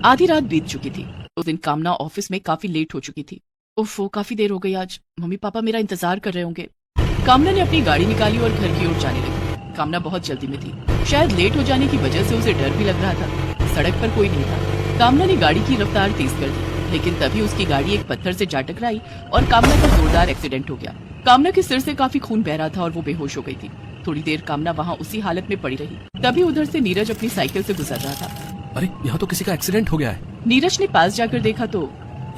आधी रात बीत चुकी थी। उस दिन कामना ऑफिस में काफी लेट हो चुकी थी। उफ, काफी देर हो गई आज। मम्मी पापा मेरा इंतजार कर रहे होंगे। कामना ने अपनी गाड़ी निकाली और घर की ओर जाने लगी। कामना बहुत जल्दी में थी। शायद लेट हो जाने की वजह से उसे डर भी लग रहा था। सड़क पर कोई नहीं था। कामना ने गाड़ी की रफ्तार तेज कर दी, लेकिन तभी उसकी गाड़ी एक पत्थर से जा टकराई और कामना का जोरदार एक्सीडेंट हो गया। कामना के सिर से काफी खून बह रहा था और वो बेहोश हो गई थी। थोड़ी देर कामना वहाँ उसी हालत में पड़ी रही। तभी उधर से नीरज अपनी साइकिल से गुजर रहा था। अरे, यहाँ तो किसी का एक्सीडेंट हो गया है। नीरज ने पास जाकर देखा तो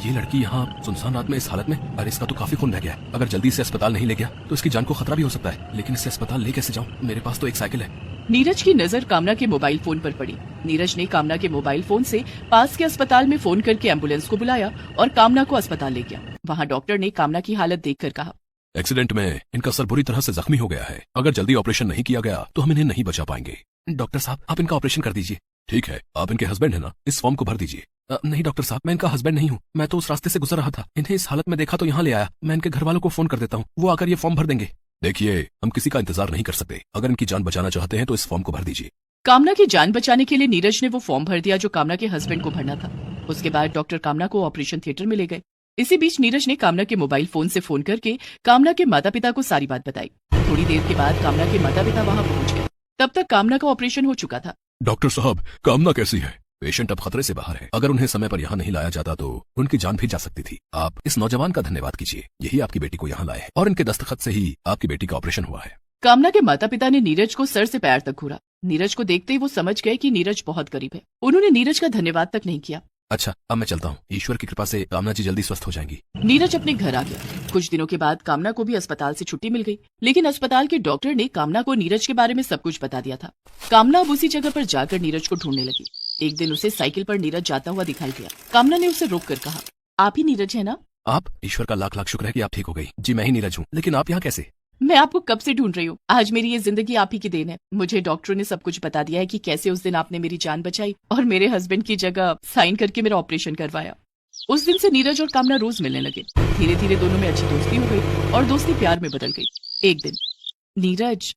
ये लड़की यहाँ सुनसान रात में इस हालत में। अरे, इसका तो काफी खून बह गया है। अगर जल्दी से अस्पताल नहीं ले गया तो इसकी जान को खतरा भी हो सकता है। लेकिन इसे अस्पताल ले कैसे जाऊँ? मेरे पास तो एक साइकिल है। नीरज की नजर कामना के मोबाइल फोन पर पड़ी। नीरज ने कामना के मोबाइल फोन से पास के अस्पताल में फोन करके एम्बुलेंस को बुलाया और कामना को अस्पताल ले गया। वहाँ डॉक्टर ने कामना की हालत देखकर कहा, एक्सीडेंट में इनका सर बुरी तरह से जख्मी हो गया है। अगर जल्दी ऑपरेशन नहीं किया गया तो हम इन्हें नहीं बचा पाएंगे। डॉक्टर साहब, आप इनका ऑपरेशन कर दीजिए। ठीक है, आप इनके हस्बैंड है ना? इस फॉर्म को भर दीजिए। नहीं डॉक्टर साहब, मैं इनका हस्बैंड नहीं हूँ। मैं तो उस रास्ते से गुजर रहा था। इन्हें इस हालत में देखा तो यहाँ ले आया। मैं इनके घर वालों को फोन कर देता हूँ, वो आकर ये फॉर्म भर देंगे। देखिए, हम किसी का इंतजार नहीं कर सकते। अगर इनकी जान बचाना चाहते हैं तो इस फॉर्म को भर दीजिए। कामना की जान बचाने के लिए नीरज ने वो फॉर्म भर दिया जो कामना के हस्बैंड को भरना था। उसके बाद डॉक्टर कामना को ऑपरेशन थिएटर में ले गए। इसी बीच नीरज ने कामना के मोबाइल फोन से फोन करके कामना के माता पिता को सारी बात बताई। थोड़ी देर के बाद कामना के माता पिता वहाँ पहुँच गए। तब तक कामना का ऑपरेशन हो चुका था। डॉक्टर साहब, कामना कैसी है? पेशेंट अब खतरे से बाहर है। अगर उन्हें समय पर यहाँ नहीं लाया जाता तो उनकी जान भी जा सकती थी। आप इस नौजवान का धन्यवाद कीजिए। यही आपकी बेटी को यहाँ लाए हैं और इनके दस्तखत से ही आपकी बेटी का ऑपरेशन हुआ है। कामना के माता पिता ने नीरज को सर से पैर तक घूरा। नीरज को देखते ही वो समझ गए कि नीरज बहुत गरीब है। उन्होंने नीरज का धन्यवाद तक नहीं किया। अच्छा, अब मैं चलता हूँ। ईश्वर की कृपा से कामना जी जल्दी स्वस्थ हो जाएंगी। नीरज अपने घर आ गया। कुछ दिनों के बाद कामना को भी अस्पताल से छुट्टी मिल गई, लेकिन अस्पताल के डॉक्टर ने कामना को नीरज के बारे में सब कुछ बता दिया था। कामना अब उसी जगह पर जाकर नीरज को ढूंढने लगी। एक दिन उसे साइकिल पर नीरज जाता हुआ दिखाई दिया। कामना ने उसे रोक कर कहा, आप ही नीरज है ना? आप? ईश्वर का लाख लाख शुक्र है कि आप ठीक हो गई। जी, मैं ही नीरज हूँ। लेकिन आप यहाँ कैसे? मैं आपको कब से ढूंढ रही हूँ। आज मेरी ये जिंदगी आप ही की देन है। मुझे डॉक्टरों ने सब कुछ बता दिया है कि कैसे उस दिन आपने मेरी जान बचाई और मेरे हस्बैंड की जगह साइन करके मेरा ऑपरेशन करवाया। उस दिन से नीरज और कामना रोज मिलने लगे। धीरे धीरे दोनों में अच्छी दोस्ती हो गई और दोस्ती प्यार में बदल गई। एक दिन, नीरज,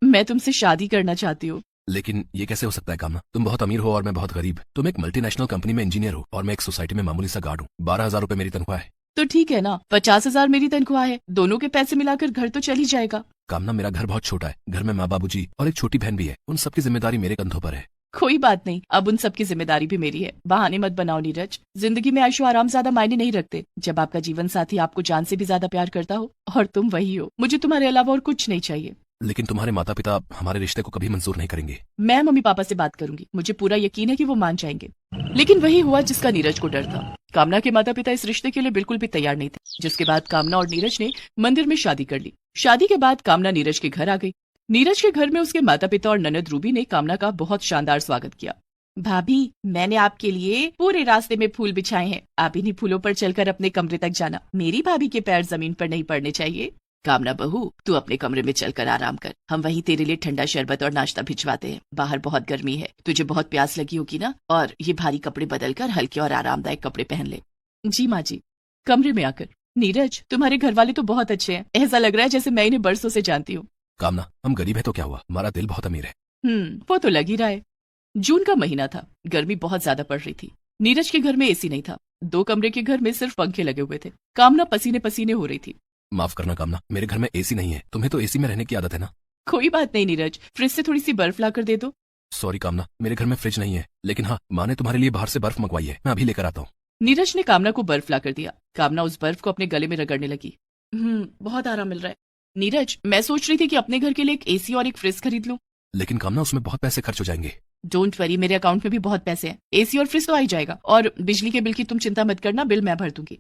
मैं तुमसे शादी करना चाहती हूँ। लेकिन ये कैसे हो सकता है कामना? तुम बहुत अमीर हो और मैं बहुत गरीब। तुम एक मल्टीनेशनल कंपनी में इंजीनियर हो और मैं एक सोसाइटी में मामूली सा गार्ड हूँ। 12,000 रुपए मेरी तनख्वाह है। तो ठीक है ना, 50,000 मेरी तनख्वाह है। दोनों के पैसे मिलाकर घर तो चल ही जाएगा। कामना, मेरा घर बहुत छोटा है। घर में माँ बाबूजी और एक छोटी बहन भी है। उन सबकी जिम्मेदारी मेरे कंधों पर है। कोई बात नहीं, अब उन सबकी जिम्मेदारी भी मेरी है। बहाने मत बनाओ नीरज। जिंदगी में आयशो आराम ज्यादा मायने नहीं रखते। जब आपका जीवन साथी आपको जान से भी ज्यादा प्यार करता हो, और तुम वही हो। मुझे तुम्हारे अलावा और कुछ नहीं चाहिए। लेकिन तुम्हारे माता पिता हमारे रिश्ते को कभी मंजूर नहीं करेंगे। मैं मम्मी पापा से बात करूंगी। मुझे पूरा यकीन है कि वो मान जाएंगे। लेकिन वही हुआ जिसका नीरज को डर था। कामना के माता पिता इस रिश्ते के लिए बिल्कुल भी तैयार नहीं थे। जिसके बाद कामना और नीरज ने मंदिर में शादी कर ली। शादी के बाद कामना नीरज के घर आ गई। नीरज के घर में उसके माता पिता और ननद रूबी ने कामना का बहुत शानदार स्वागत किया। भाभी, मैंने आपके लिए पूरे रास्ते में फूल बिछाए हैं। आप इन्हीं फूलों पर चलकर अपने कमरे तक जाना। मेरी भाभी के पैर जमीन पर नहीं पड़ने चाहिए। कामना बहू, तू अपने कमरे में चलकर आराम कर। हम वहीं तेरे लिए ठंडा शरबत और नाश्ता भिजवाते हैं। बाहर बहुत गर्मी है, तुझे बहुत प्यास लगी होगी ना? और ये भारी कपड़े बदलकर हल्के और आरामदायक कपड़े पहन ले। जी माँ जी। कमरे में आकर, नीरज, तुम्हारे घर वाले तो बहुत अच्छे हैं। ऐसा लग रहा है जैसे मैं इन्हें बरसों से जानती हूँ। कामना, हम गरीब है तो क्या हुआ? हमारा दिल बहुत अमीर है। वो तो लग ही रहा है। जून का महीना था। गर्मी बहुत ज्यादा पड़ रही थी। नीरज के घर में एसी नहीं था। 2 कमरे के घर में सिर्फ पंखे लगे हुए थे। कामना पसीने पसीने हो रही थी। माफ करना कामना, मेरे घर में एसी नहीं है। तुम्हें तो एसी में रहने की आदत है ना? कोई बात नहीं नीरज, फ्रिज से थोड़ी सी बर्फ लाकर दे दो। सॉरी कामना, मेरे घर में फ्रिज नहीं है। लेकिन हाँ, माँ ने तुम्हारे लिए बाहर से बर्फ मंगवाई है। मैं अभी लेकर आता हूँ। नीरज ने कामना को बर्फ लाकर दिया। कामना उस बर्फ को अपने गले में रगड़ने लगी। बहुत आराम मिल रहा है। नीरज, मैं सोच रही थी कि अपने घर के लिए एक एसी और एक फ्रिज खरीद लूं। लेकिन कामना, उसमें बहुत पैसे खर्च हो जाएंगे। डोंट वरी, मेरे अकाउंट में भी बहुत पैसे हैं। एसी और फ्रिज तो आ ही जाएगा। और बिजली के बिल की तुम चिंता मत करना, बिल मैं भर दूंगी।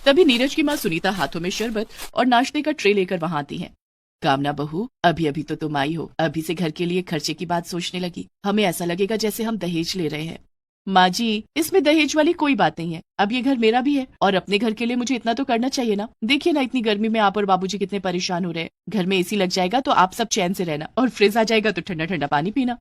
तभी नीरज की माँ सुनीता हाथों में शरबत और नाश्ते का ट्रे लेकर वहां आती है। कामना बहू, अभी अभी तो तुम आई हो, अभी से घर के लिए खर्चे की बात सोचने लगी। हमें ऐसा लगेगा जैसे हम दहेज ले रहे हैं। माँ जी, इसमें दहेज वाली कोई बात नहीं है। अब ये घर मेरा भी है और अपने घर के लिए मुझे इतना तो करना चाहिए ना। देखिए ना, इतनी गर्मी में आप और बाबूजी कितने परेशान हो रहे हैं। घर में एसी लग जाएगा तो आप सब चैन से रहना, और फ्रिज आ जाएगा तो ठंडा ठंडा पानी पीना।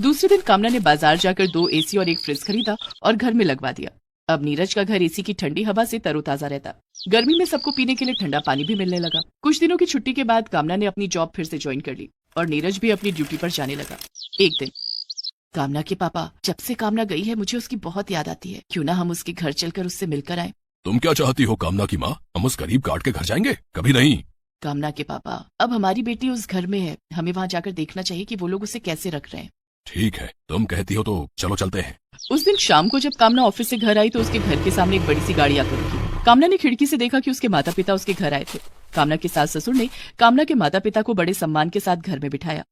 दूसरे दिन कामना ने बाजार जाकर 2 एसी और एक फ्रिज खरीदा और घर में लगवा दिया। अब नीरज का घर एसी की ठंडी हवा से तरोताजा रहता। गर्मी में सबको पीने के लिए ठंडा पानी भी मिलने लगा। कुछ दिनों की छुट्टी के बाद कामना ने अपनी जॉब फिर से ज्वाइन कर ली और नीरज भी अपनी ड्यूटी पर जाने लगा। एक दिन कामना के पापा, जब से कामना गई है मुझे उसकी बहुत याद आती है। क्यों ना हम उसके घर चलकर उससे मिलकर आए। तुम क्या चाहती हो कामना की माँ? हम उस गरीब गार्ड के घर जाएंगे? कभी नहीं। कामना के पापा, अब हमारी बेटी उस घर में है, हमें वहाँ जाकर देखना चाहिए कि वो लोग उसे कैसे रख रहे हैं। ठीक है, तुम कहती हो तो चलो चलते हैं। उस दिन शाम को जब कामना ऑफिस से घर आई तो उसके घर के सामने एक बड़ी सी गाड़ी आकर रुकी। कामना ने खिड़की से देखा कि उसके माता पिता उसके घर आए थे। कामना के सास ससुर ने कामना के माता पिता को बड़े सम्मान के साथ घर में बिठाया।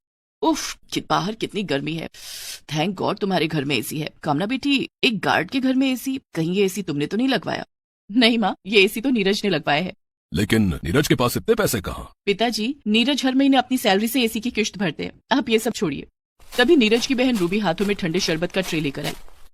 उफ, बाहर कितनी गर्मी है। थैंक गॉड तुम्हारे घर में एसी है। कामना बेटी, एक गार्ड के घर में एसी? कहीं ये एसी तुमने तो नहीं लगवाया? नहीं माँ, ये एसी तो नीरज ने लगवाया है। लेकिन नीरज के पास इतने पैसे कहाँ? पिताजी, नीरज हर महीने अपनी सैलरी से एसी की किश्त भरते हैं। आप ये सब छोड़िए। तभी नीरज की बहन रूबी हाथों में ठंडे शरबत का ट्रे लेकर आई।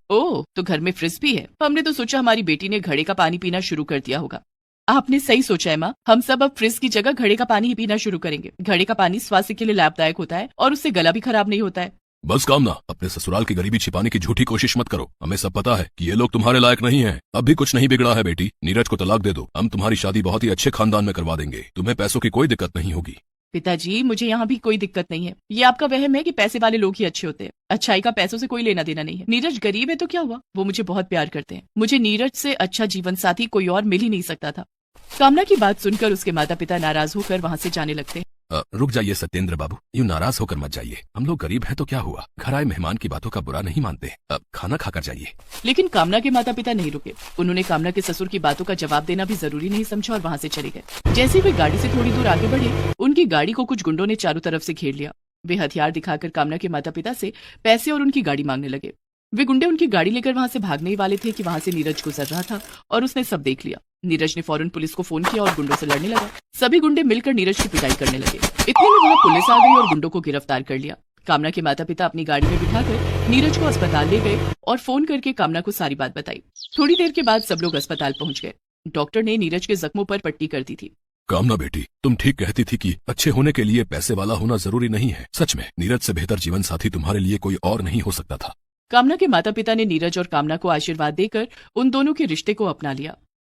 ओह, तो घर में फ्रिज भी है। हमने तो सोचा हमारी बेटी ने घड़े का पानी पीना शुरू कर दिया होगा। आपने सही सोचा है माँ, हम सब अब फ्रिज की जगह घड़े का पानी ही पीना शुरू करेंगे। घड़े का पानी स्वास्थ्य के लिए लाभदायक होता है और उससे गला भी खराब नहीं होता है। बस कामना, अपने ससुराल की गरीबी छिपाने की झूठी कोशिश मत करो। हमें सब पता है कि ये लोग तुम्हारे लायक नहीं हैं। अब भी कुछ नहीं बिगड़ा है बेटी। नीरज को तलाक दे दो, हम तुम्हारी शादी बहुत ही अच्छे खानदान में करवा देंगे। तुम्हें पैसों की कोई दिक्कत नहीं होगी। पिताजी, मुझे यहाँ भी कोई दिक्कत नहीं है। ये आपका वहम है कि पैसे वाले लोग ही अच्छे होते हैं। अच्छाई का पैसों से कोई लेना देना नहीं है। नीरज गरीब है तो क्या हुआ, वो मुझे बहुत प्यार करते हैं। मुझे नीरज से अच्छा जीवन साथी कोई और मिल ही नहीं सकता था। कामना की बात सुनकर उसके माता पिता नाराज होकर वहाँ से जाने लगते हैं। रुक जाइए सत्येंद्र बाबू, यूं नाराज होकर मत जाइए। हम लोग गरीब हैं तो क्या हुआ, घर आए मेहमान की बातों का बुरा नहीं मानते। अब खाना खाकर जाइए। लेकिन कामना के माता पिता नहीं रुके। उन्होंने कामना के ससुर की बातों का जवाब देना भी जरूरी नहीं समझा और वहाँ से चले गए। जैसे वे गाड़ी से थोड़ी दूर आगे बढ़े, उनकी गाड़ी को कुछ गुंडों ने चारों तरफ से घेर लिया। वे हथियार दिखाकर कामना के माता पिता से पैसे और उनकी गाड़ी मांगने लगे। वे गुंडे उनकी गाड़ी लेकर वहाँ से भागने ही वाले थे कि वहाँ से नीरज गुजर रहा था और उसने सब देख लिया। नीरज ने फौरन पुलिस को फोन किया और गुंडों से लड़ने लगा। सभी गुंडे मिलकर नीरज की पिटाई करने लगे। इतने में वहाँ पुलिस आ गई और गुंडों को गिरफ्तार कर लिया। कामना के माता पिता अपनी गाड़ी में बिठाकर नीरज को अस्पताल ले गए और फोन करके कामना को सारी बात बताई। थोड़ी देर के बाद सब लोग अस्पताल पहुंच गए। डॉक्टर ने नीरज के जख्मों पर पट्टी कर दी थी। कामना बेटी, तुम ठीक कहती थी कि अच्छे होने के लिए पैसे वाला होना जरूरी नहीं है। सच में नीरज से बेहतर जीवन साथी तुम्हारे लिए कोई और नहीं हो सकता था। कामना के माता पिता ने नीरज और कामना को आशीर्वाद देकर उन दोनों के रिश्ते को अपना लिया।